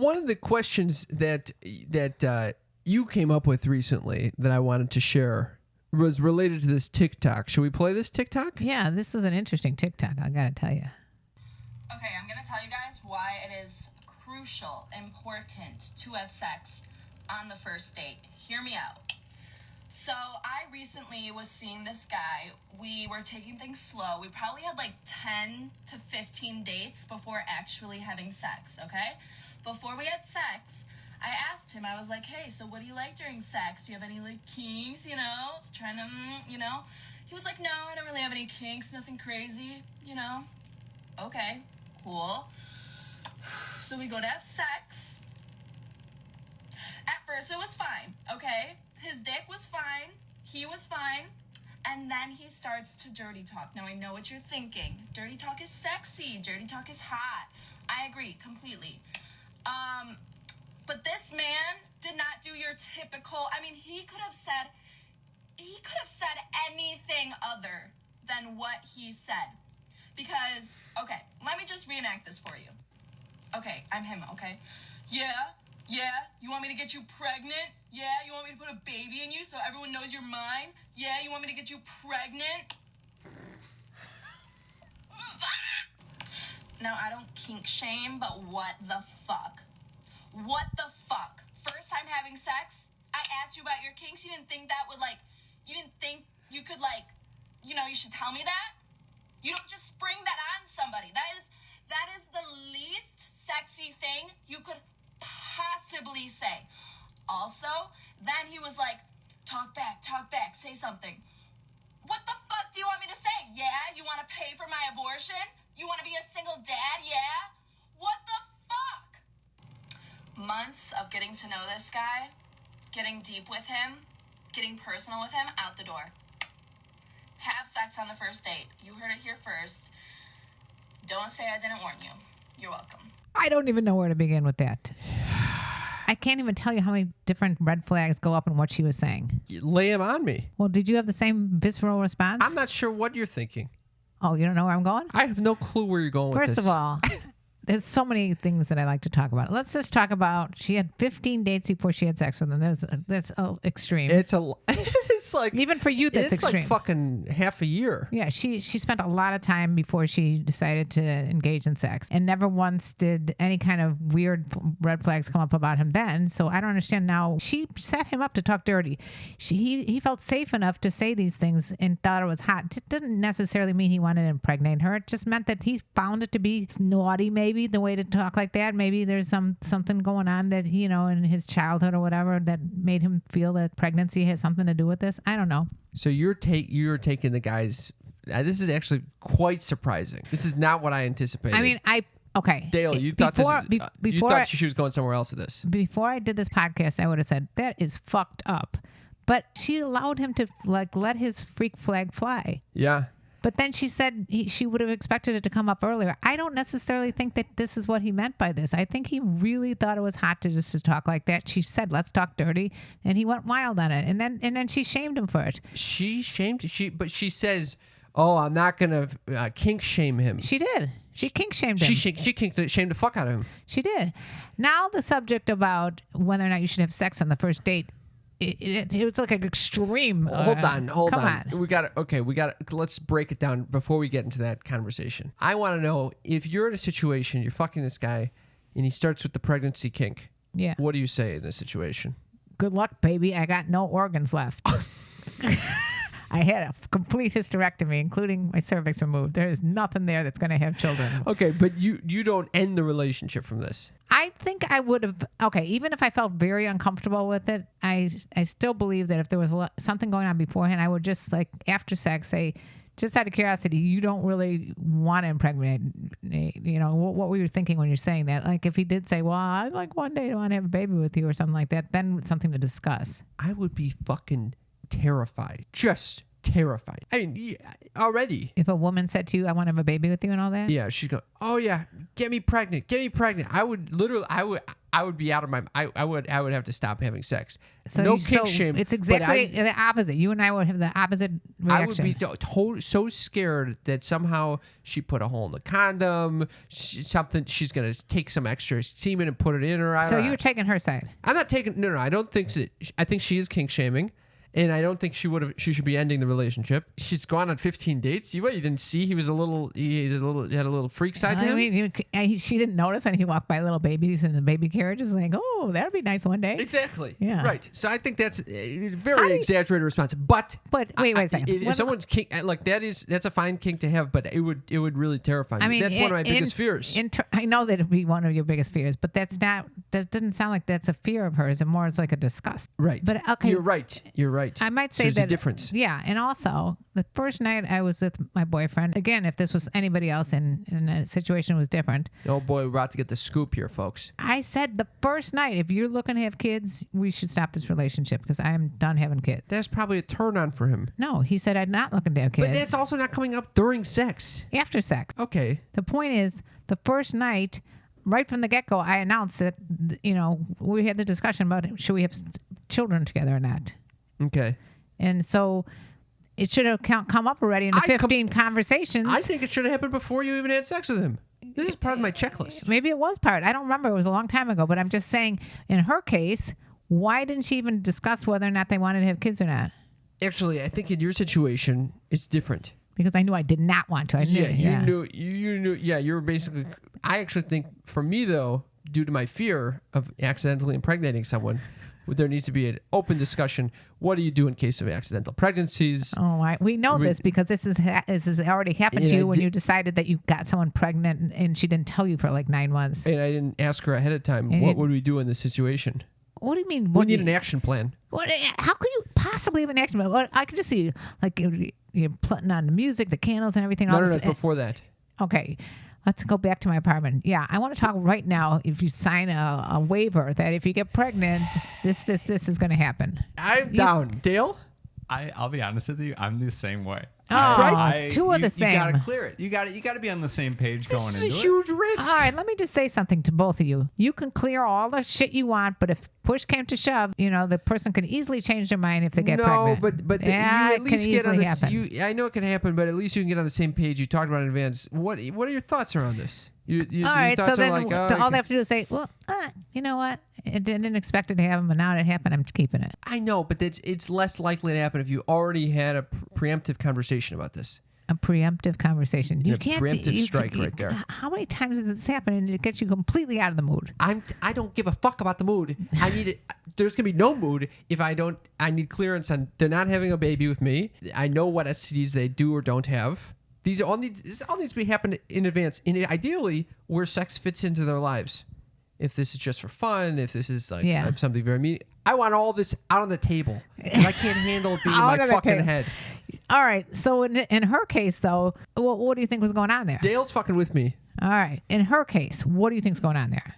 one of the questions that you came up with recently that I wanted to share was related to this TikTok. Should we play this TikTok? Yeah, this was an interesting TikTok, I gotta tell you. Okay, I'm gonna tell you guys why it is crucial, important to have sex on the first date. Hear me out. So I recently was seeing this guy. We were taking things slow. We probably had like 10 to 15 dates before actually having sex, okay? Before we had sex, I asked him, I was like, hey, so what do you like during sex? Do you have any like kinks, you know? Trying to, you know? He was like, no, I don't really have any kinks, nothing crazy, you know? Okay, cool. So we go to have sex. At first it was fine, okay? His dick was fine, he was fine, and then he starts to dirty talk. Now I know what you're thinking. Dirty talk is sexy, dirty talk is hot. I agree completely. But this man did not do your typical, I mean, he could have said anything other than what he said. Because, okay, let me just reenact this for you. Okay, I'm him, okay? Yeah, you want me to get you pregnant? Yeah, you want me to put a baby in you so everyone knows you're mine? Yeah, you want me to get you pregnant? Now, I don't kink shame, but what the fuck? What the fuck? First time having sex, I asked you about your kinks. You didn't think that would, like, you didn't think you could, like, you know, you should tell me that? You don't just spring that on somebody. That is the least sexy thing you could possibly say. Also, then he was like, talk back, say something. What the fuck do you want me to say? Yeah, you want to pay for my abortion? You want to be a single dad? Yeah? What the fuck? Months of getting to know this guy, getting deep with him, getting personal with him, out the door. Have sex on the first date. You heard it here first. Don't say I didn't warn you. You're welcome. I don't even know where to begin with that. I can't even tell you how many different red flags go up in what she was saying. Lay him on me. Well, did you have the same visceral response? I'm not sure what you're thinking. Oh, you don't know where I'm going? I have no clue where you're going with this. First of all, there's so many things that I like to talk about. Let's just talk about she had 15 dates before she had sex with him. That's extreme. It's like even for you, that's extreme. It's like fucking half a year. Yeah, she spent a lot of time before she decided to engage in sex, and never once did any kind of weird red flags come up about him then. So I don't understand now. She set him up to talk dirty. He felt safe enough to say these things and thought it was hot. It didn't necessarily mean he wanted to impregnate her. It just meant that he found it to be naughty, maybe the way to talk like that. Maybe there's something going on that, you know, in his childhood or whatever that made him feel that pregnancy has something to do with this. I don't know. So you're taking the guy's. This is actually quite surprising. This is not what I anticipated. I mean, okay. Dale, you thought she was going somewhere else with this. Before I did this podcast, I would have said that is fucked up. But she allowed him to like let his freak flag fly. Yeah. But then she said she would have expected it to come up earlier. I don't necessarily think that this is what he meant by this. I think he really thought it was hot to talk like that. She said, let's talk dirty. And he went wild on it. And then she shamed him for it. But she says, oh, I'm not going to kink shame him. She did. She kink shamed him. She shamed the fuck out of him. She did. Now the subject about whether or not you should have sex on the first date. It was like an extreme. Hold on. Come on. We got to. Let's break it down before we get into that conversation. I want to know if you're in a situation, you're fucking this guy, and he starts with the pregnancy kink. Yeah. What do you say in this situation? Good luck, baby. I got no organs left. I had a complete hysterectomy, including my cervix removed. There is nothing there that's going to have children. Okay, but you don't end the relationship from this. I think I would have. Okay, even if I felt very uncomfortable with it, I still believe that if there was something going on beforehand, I would just like after sex say, just out of curiosity, you don't really want to impregnate. You know, what were you thinking when you're saying that? Like if he did say, well, I'd like one day to want to have a baby with you or something like that, then it's something to discuss. I would be fucking terrified. Just terrified. I mean, already. If a woman said to you, I want to have a baby with you and all that? Yeah, she's going, oh yeah, get me pregnant. I would literally, I would be out of my, I would have to stop having sex. So no kink shame. It's exactly the opposite. You and I would have the opposite reaction. I would be so scared that somehow she put a hole in the condom, she's going to take some extra semen and put it in her. So you were taking her side. I'm not taking, no, I don't think that, I think she is kink shaming. And I don't think she should be ending the relationship. She's gone on 15 dates. You didn't see he had a little freak side to him. I mean, she didn't notice when he walked by little babies in the baby carriages. Like, oh, that'd be nice one day. Exactly. Yeah. Right. So I think that's a very exaggerated response. But wait a second. If someone's kink, like that's a fine kink to have, but it would really terrify me. I mean, that's one of my biggest fears. I know that it'd be one of your biggest fears, but that doesn't sound like that's a fear of hers. It more is like a disgust. Right. But okay, You're right. I might say there's that a difference. Yeah, and also the first night I was with my boyfriend. Again, if this was anybody else and the situation was different. Oh boy, we're about to get the scoop here, folks. I said the first night, if you're looking to have kids, we should stop this relationship because I'm done having kids. That's probably a turn on for him. No, he said I'm not looking to have kids. But that's also not coming up during sex. After sex. Okay. The point is, the first night, right from the get-go, I announced that, we had the discussion about should we have children together or not. Okay. And so it should have come up already in the 15 conversations. I think it should have happened before you even had sex with him. This is part of my checklist. Maybe it was part. I don't remember. It was a long time ago. But I'm just saying, in her case, why didn't she even discuss whether or not they wanted to have kids or not? Actually, I think in your situation, it's different. Because I knew I did not want to. You knew. Yeah, you were basically. I actually think for me though, due to my fear of accidentally impregnating someone, there needs to be an open discussion. What do you do in case of accidental pregnancies? Oh, we know this because this has already happened to you when you decided that you got someone pregnant and she didn't tell you for like 9 months. And I didn't ask her ahead of time. What would we do in this situation? What do you mean? We need an action plan. How could you possibly have an action plan? I could just see like you're putting on the music, the candles, and everything. No, it's before that. Okay. Let's go back to my apartment. Yeah, I want to talk right now. If you sign a waiver that if you get pregnant, this is going to happen. I'm down. Dale? I'll be honest with you. I'm the same way. Oh, two are the same. You gotta clear it. You gotta be on the same page going into it. This is a huge risk. All right, let me just say something to both of you. You can clear all the shit you want, but if push came to shove, the person can easily change their mind if they get pregnant. No, but you at least get on this. I know it can happen, but at least you can get on the same page. You talked about it in advance. What are your thoughts around this? All right, so then all they have to do is say, well, you know what? I didn't expect it to happen, but now it happened. I'm keeping it. I know, but it's less likely to happen if you already had a preemptive conversation about this. A preemptive conversation. You can't preemptive strike right there. How many times has this happened and it gets you completely out of the mood? I don't give a fuck about the mood. I need it. There's gonna be no mood if I don't. I need clearance on they're not having a baby with me. I know what STDs they do or don't have. This all needs to be happened in advance. And ideally, where sex fits into their lives. If this is just for fun, if this is like something very mean, I want all this out on the table. And I can't handle it being in my fucking head. All right. So in her case, though, what do you think was going on there? Dale's fucking with me. All right. In her case, what do you think's going on there?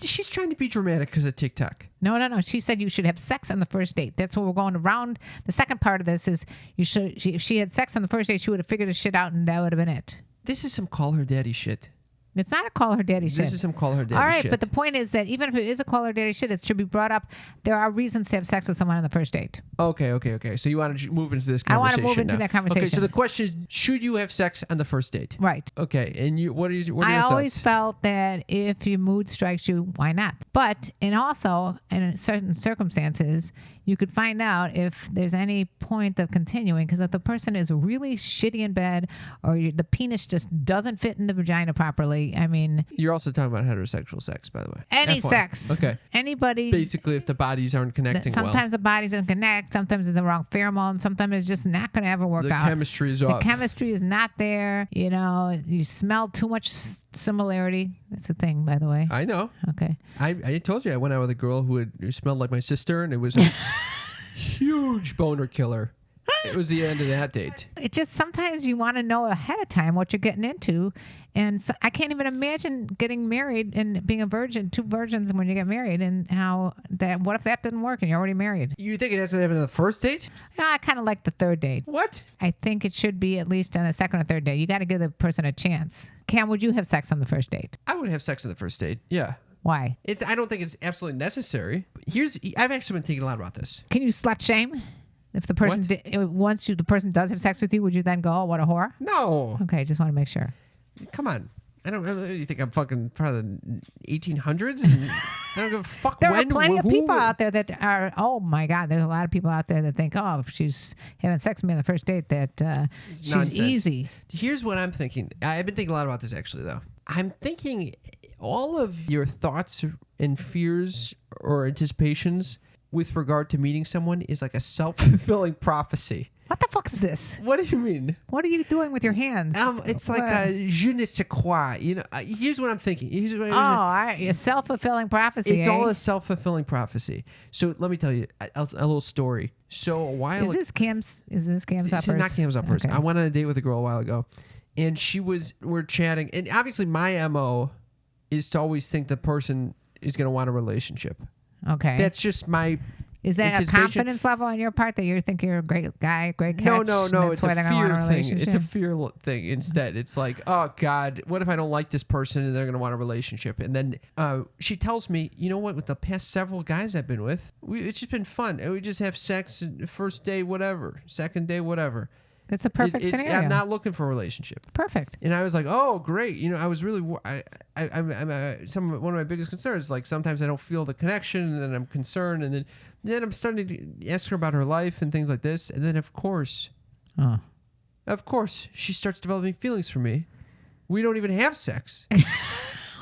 She's trying to be dramatic because of TikTok. No. She said you should have sex on the first date. That's what we're going around. The second part of this is if she had sex on the first date, she would have figured this shit out and that would have been it. This is some call her daddy shit. It's not a call her daddy shit. This is some call her daddy shit. All right, but the point is that even if it is a call her daddy shit, it should be brought up. There are reasons to have sex with someone on the first date. Okay. So you want to move into this conversation? I want to move into that conversation. Okay, so the question is, should you have sex on the first date? Right. Okay, and what are your thoughts? I always felt that if your mood strikes you, why not? But, and also, in certain circumstances, you could find out if there's any point of continuing, because if the person is really shitty in bed or the penis just doesn't fit in the vagina properly, I mean... You're also talking about heterosexual sex, by the way. Any F1. sex. Okay. Anybody... Basically, if the bodies aren't connecting sometimes the bodies don't connect, sometimes it's the wrong pheromone, sometimes it's just not going to ever work out. The chemistry is off. The chemistry is not there. You smell too much similarity. That's a thing, by the way. I know. Okay. I told you I went out with a girl who smelled like my sister, and it was a huge boner killer. It was the end of that date. It just sometimes you want to know ahead of time what you're getting into. And so I can't even imagine getting married and being a virgin, 2 virgins when you get married, and what if that didn't work and you're already married? You think it has to happen on the first date? Yeah, I kind of like the 3rd date. What? I think it should be at least on the 2nd or 3rd date. You got to give the person a chance. Cam, would you have sex on the first date? I would have sex on the first date. Yeah. Why? I don't think it's absolutely necessary. I've actually been thinking a lot about this. Can you slut shame? If the person the person does have sex with you, would you then go, "Oh, what a whore"? No. Okay, just want to make sure. Come on. You think I'm fucking part of the 1800s? And I don't give a fuck There when. are plenty of who- people out there that are. Oh my God, there's a lot of people out there that think, "Oh, if she's having sex with me on the first date, that she's nonsense. easy." Here's what I'm thinking. I've been thinking a lot about this actually, though. I'm thinking all of your thoughts and fears or anticipations with regard to meeting someone is like a self-fulfilling prophecy. What the fuck is this? What do you mean? What are you doing with your hands? It's like a je ne sais quoi. Here's what I'm thinking. a self-fulfilling prophecy. It's eh? all a self-fulfilling prophecy. So let me tell you a little story. So a while Is this Cam's This uppers? is not Cam's uppers. Okay. I went on a date with a girl a while ago, and we're chatting, and obviously my MO is to always think the person is going to want a relationship. Okay. That's just my. Is that a anticipation. confidence level on your part that you think you're a great guy, great catch? No. and It's that's why a they're gonna want fear thing. relationship? It's a fear thing instead. It's like, oh God, what if I don't like this person and they're going to want a relationship? And then she tells me, you know what? With the past several guys I've been with, it's just been fun. And we just have sex, first day, whatever, second day, whatever. It's a perfect scenario. I'm not looking for a relationship. Perfect. And I was like, oh, great. I was really, one of my biggest concerns, like sometimes I don't feel the connection and then I'm concerned. And then I'm starting to ask her about her life and things like this. And then of course, she starts developing feelings for me. We don't even have sex.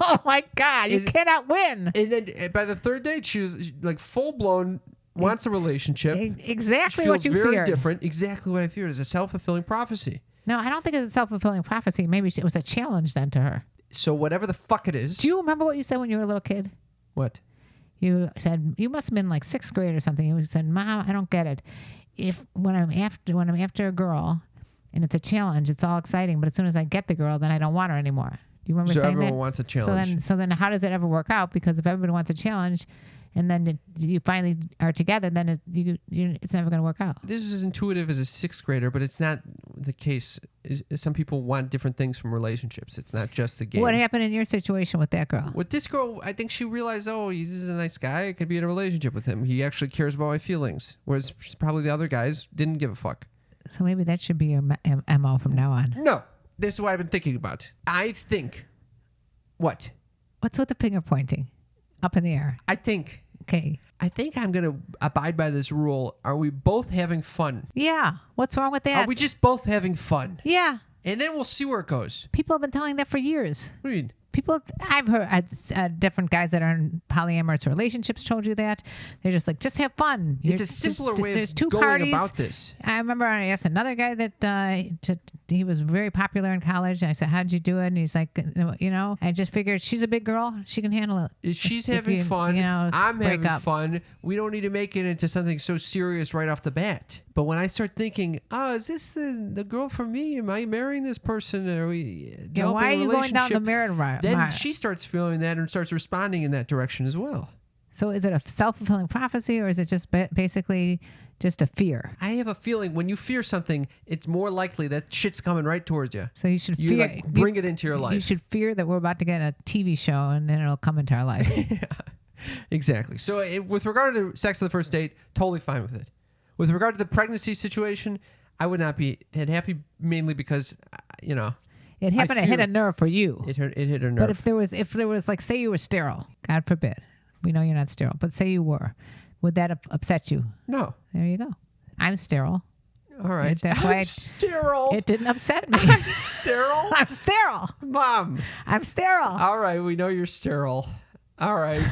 Oh my God, you cannot win. And then by the 3rd date, she was like full blown, wants a relationship. Exactly Feels what you very feared. different. Exactly what I feared. It's a self-fulfilling prophecy. No, I don't think it's a self-fulfilling prophecy. Maybe it was a challenge then to her. So whatever the fuck it is. Do you remember what you said when you were a little kid? What? You said you must have been like 6th grade or something. You said, "Mom, I don't get it. When I'm after a girl, and it's a challenge, it's all exciting. But as soon as I get the girl, then I don't want her anymore." Do you remember So saying that? everyone wants a challenge. So then, how does it ever work out? Because if everybody wants a challenge, and then you finally are together, then it's never going to work out. This is as intuitive as a 6th grader, but it's not the case. Some people want different things from relationships. It's not just the game. What happened in your situation with that girl? With this girl, I think she realized, oh, he's a nice guy. I could be in a relationship with him. He actually cares about my feelings. Whereas probably the other guys didn't give a fuck. So maybe that should be your MO from now on. No. This is what I've been thinking about. I think. What? What's with the finger pointing? Up in the air. I think Okay. I'm going to abide by this rule. Are we both having fun? Yeah. What's wrong with that? Are we just both having fun? Yeah. And then we'll see where it goes. People have been telling that for years. What do you mean? I've heard different guys that are in polyamorous relationships told you that. They're just like, just have fun. It's a simpler way there's of two going parties. about this. I remember I asked another guy that he was very popular in college. And I said, how'd you do it? And he's like, I just figured she's a big girl. She can handle it. She's If having you, fun. I'm break having up. fun. We don't need to make it into something so serious right off the bat. But when I start thinking, is this the girl for me? Am I marrying this person? Are we Yeah, why are you going down the relationship? merit Then route? she starts feeling that and starts responding in that direction as well. So is it a self-fulfilling prophecy, or is it just basically just a fear? I have a feeling when you fear something, it's more likely that shit's coming right towards you. So you should You fear. bring it into your You life. should fear that we're about to get a TV show, and then it'll come into our life. Exactly. So with regard to sex on the first date, totally fine with it. With regard to the pregnancy situation, I would not be happy, mainly because, It happened to hit a nerve for you. it hit a nerve. But if there was like, say you were sterile, God forbid, we know you're not sterile, but say you were, would that upset you? No. There you go. I'm sterile. All right. That's why I'm sterile. It didn't upset me. I'm sterile. I'm sterile. Mom. I'm sterile. All right. We know you're sterile. All right.